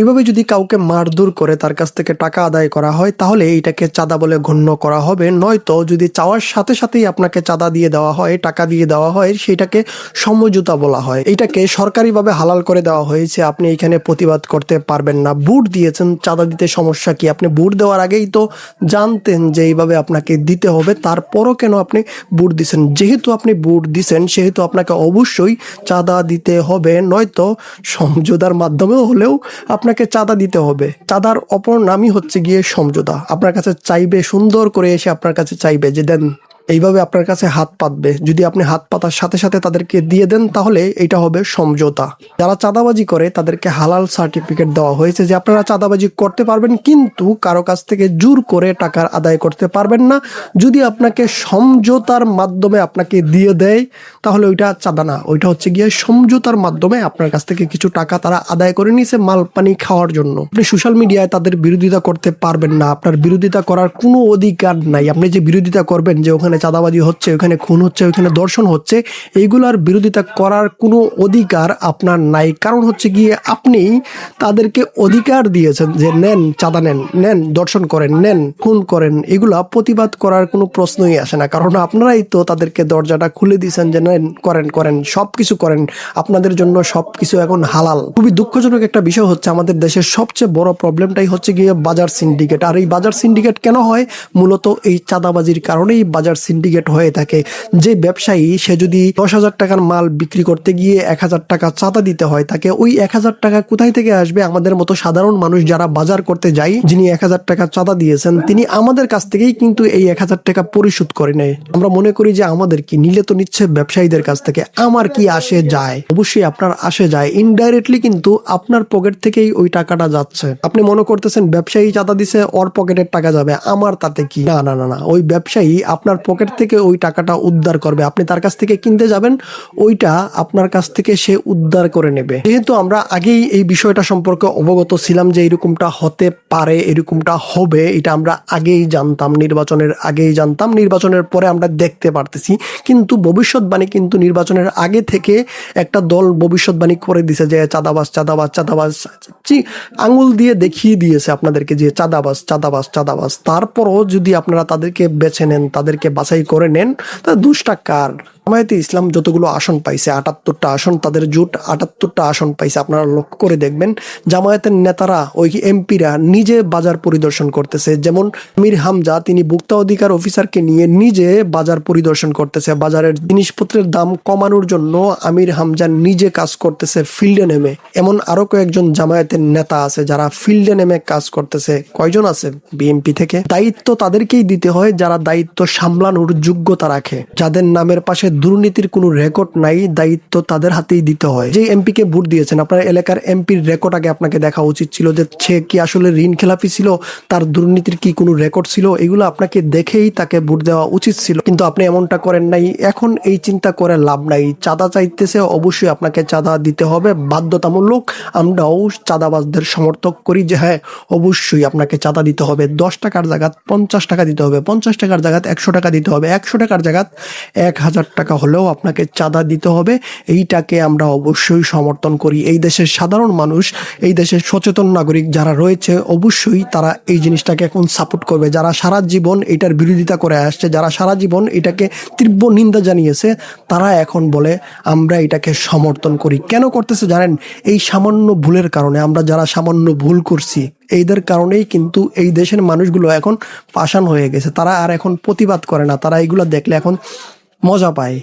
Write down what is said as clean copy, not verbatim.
এভাবে যদি কাউকে মারধর করে তার কাছ থেকে টাকা আদায় করা হয় তাহলে এইটাকে চাঁদা বলে গণ্য করা হবে। নয়তো যদি চাওয়ার সাথে সাথেই আপনাকে চাঁদা দিয়ে দেওয়া হয়, টাকা দিয়ে দেওয়া হয়, সেটাকে সমঝোতা বলা হয়। এটাকে সরকারিভাবে হালাল করে দেওয়া হয়েছে। আপনি এখানে প্রতিবাদ করতে পারবেন না। ভোট দিয়েছেন, চাঁদা দিতে সমস্যা কি? আপনি ভোট দেওয়ার আগেই তো জানতেন যে এইভাবে আপনাকে দিতে হবে, তারপরও কেন আপনি ভোট দিছেন? যেহেতু আপনি ভোট দিছেন সেহেতু আপনাকে অবশ্যই চাঁদা দিতে হবে, নয়তো সমঝোতার মাধ্যমে হলেও আপনাকে চাঁদা দিতে হবে। চাঁদার অপর নামই হচ্ছে গিয়ে সমঝোতা। আপনার কাছে চাইবে, সুন্দর করে এসে আপনার কাছে চাইবে যে দেন, এইভাবে আপনার কাছে হাত পাতবে। যদি আপনি হাত পাতার সাথে সাথে তাদেরকে দিয়ে দেন তাহলে এটা হবে সমঝোতা। যারা চাঁদাবাজি করে তাদেরকে হালাল সার্টিফিকেট দেওয়া হয়েছে যে আপনারা চাঁদাবাজি করতে পারবেন, কিন্তু কারো কাছ থেকে জোর করে টাকার আদায় করতে পারবেন না। যদি আপনাকে সমঝোতার মাধ্যমে আপনাকে দিয়ে দেয় তাহলে ওইটা চাঁদা না, ওইটা হচ্ছে গিয়ে সমঝোতার মাধ্যমে আপনার কাছ থেকে কিছু টাকা তারা আদায় করে নিছে মাল পানি খাওয়ার জন্য। আপনি সোশ্যাল মিডিয়ায় তাদের বিরোধিতা করতে পারবেন না, আপনার বিরোধিতা করার কোনো অধিকার নাই। আপনি যে বিরোধিতা করবেন যে ওখানে চাঁদাবাজি হচ্ছে, ওখানে খুন হচ্ছে, ওখানে দর্শন হচ্ছে, এইগুলার বিরোধিতা করার কোনো অধিকার আপনার নাই। কারণ হচ্ছে গিয়ে আপনি তাদেরকে অধিকার দিয়েছেন যে নেন চাঁদা, নেন, নেন দর্শন করেন, নেন খুন করেন। এগুলা প্রতিবাদ করার কোনো প্রশ্নই আসে না, কারণ আপনারাই তো তাদেরকে দরজাটা খুলে দিয়েছেন যে নেন, করেন, করেন, সব কিছু করেন, আপনাদের জন্য সব কিছু এখন হালাল। খুবই দুঃখজনক একটা বিষয় হচ্ছে আমাদের দেশের সবচেয়ে বড় প্রবলেমটাই হচ্ছে গিয়ে বাজার সিন্ডিকেট। আর এই বাজার সিন্ডিকেট কেন হয়? মূলত এই চাঁদাবাজির কারণেই বাজার সিন্ডিকেট হয়ে থাকে। যে ব্যবসায়ী সে যদি 10,000 টাকার মাল বিক্রি করতে গিয়ে 1,000 টাকা চাঁদা দিতে হয় তাকে, ওই 1,000 টাকা কোথায় থেকে আসবে? আমাদের মতো সাধারণ মানুষ যারা বাজার করতে যাই, যিনি 1,000 টাকা চাঁদা দিয়েছেন তিনি আমাদের কাছ থেকেই কিন্তু এই 1,000 টাকা পরিশোধ করে নেয়। আমরা মনে করি যে আমাদের কি, নিলে তো নিচ্ছে ব্যবসায়ীদের কাছ থেকে, আমার কি আসে যায়? অবশ্যই আপনার আসে যায়। ইনডাইরেক্টলি কিন্তু আপনার পকেট থেকেই ওই টাকাটা যাচ্ছে। আপনি মনে করতেছেন ব্যবসায়ী চাঁদা দিছে, ওর পকেটের টাকা যাবে, আমার তাতে কি? না না না না, ওই ব্যবসায়ী আপনার পকেট থেকে ওই টাকাটা উদ্ধার করবে। আপনি তার কাছ থেকে কিনতে যাবেন, ওইটা আপনার কাছ থেকে সে উদ্ধার করে নেবে। যেহেতু আমরা আগেই এই বিষয়টা সম্পর্কে অবগত ছিলাম যে এরকমটা হতে পারে, এরকমটা হবে, এটা আমরা আগেই জানতাম, নির্বাচনের আগেই জানতাম। নির্বাচনের পরে আমরা দেখতে পারতেছি, কিন্তু ভবিষ্যৎবাণী কিন্তু নির্বাচনের আগে থেকে একটা দল ভবিষ্যৎবাণী করে দিছে যে চাঁদাবাজ, চাঁদাবাজ, চাঁদাবাজ, আঙুল দিয়ে দেখিয়ে দিয়েছে আপনাদেরকে যে চাঁদাবাজ, চাঁদাবাজ, চাঁদাবাজ। তারপরও যদি আপনারা তাদেরকে বেছে নেন, তাদেরকে বাছাই করে নেন, তা দোষটা কার? জামায়াতে ইসলাম যতগুলো আসন পাইছে, 78টা আসন, তাদের জোট 78টা আসন পাইছে। আপনারা লক্ষ্য করে দেখবেন জামায়াতের নেতারা, ওই এমপিরা নিজে বাজার পরিদর্শন করতেছে। যেমন আমির হামজা, তিনি ভোক্তা অধিকার অফিসারকে নিয়ে নিজে বাজার পরিদর্শন করতেছে। বাজারের জিনিসপত্রের দাম কমানোর জন্য আমির হামজা নিজে কাজ করতেছে ফিল্ডে নেমে। এমন আরো কয়েকজন জামায়াতের নেতা আছে যারা ফিল্ডে নেমে কাজ করতেছে। কয়জন আছে বিএনপি থেকে? দায়িত্ব তাদেরকেই দিতে হয় যারা দায়িত্ব সামলানোর যোগ্যতা রাখে, যাদের নামের পাশে দুর্নীতির কোনো রেকর্ড নাই, দায়িত্ব তাদের হাতেই দিতে হয়। যে এমপিকে ভোট দিয়েছেন, আপনার এলাকার এমপির রেকর্ড আগে আপনাকে দেখা উচিত ছিল, যে সে কি আসলে ঋণ খেলাপি ছিল, তার দুর্নীতির কি কোনো রেকর্ড ছিল, এগুলো আপনাকে দেখেই তাকে ভোট দেওয়া উচিত ছিল। কিন্তু আপনি এমনটা করেন নাই। এখন এই চিন্তা করে লাভ নাই। চাঁদা চাইতেছে, অবশ্যই আপনাকে চাঁদা দিতে হবে বাধ্যতামূলক। আমরাও চাঁদাবাজদের সমর্থক করি যে হ্যাঁ, অবশ্যই আপনাকে চাঁদা দিতে হবে। 10 টাকার জায়গাত 50 টাকা দিতে হবে, 50 টাকার জায়গাত 100 টাকা দিতে হবে, 100 টাকার জায়গাত 1,000 টাকা হলেও আপনাকে চাঁদা দিতে হবে। এইটাকে আমরা অবশ্যই সমর্থন করি। এই দেশের সাধারণ মানুষ, এই দেশের সচেতন নাগরিক যারা রয়েছে, অবশ্যই তারা এই জিনিসটাকে এখন সাপোর্ট করবে। যারা সারা জীবন এটার বিরোধিতা করে আসছে, যারা সারা জীবন এটাকে তীব্র নিন্দা জানিয়েছে, তারা এখন বলে আমরা এটাকে সমর্থন করি। কেন করতেছে জানেন? এই সামান্য ভুলের কারণে। আমরা যারা সামান্য ভুল করছি, এইদের কারণেই কিন্তু এই দেশের মানুষগুলো এখন পাষাণ হয়ে গেছে। তারা আর এখন প্রতিবাদ করে না, তারা এইগুলো দেখলে এখন মজা পায়।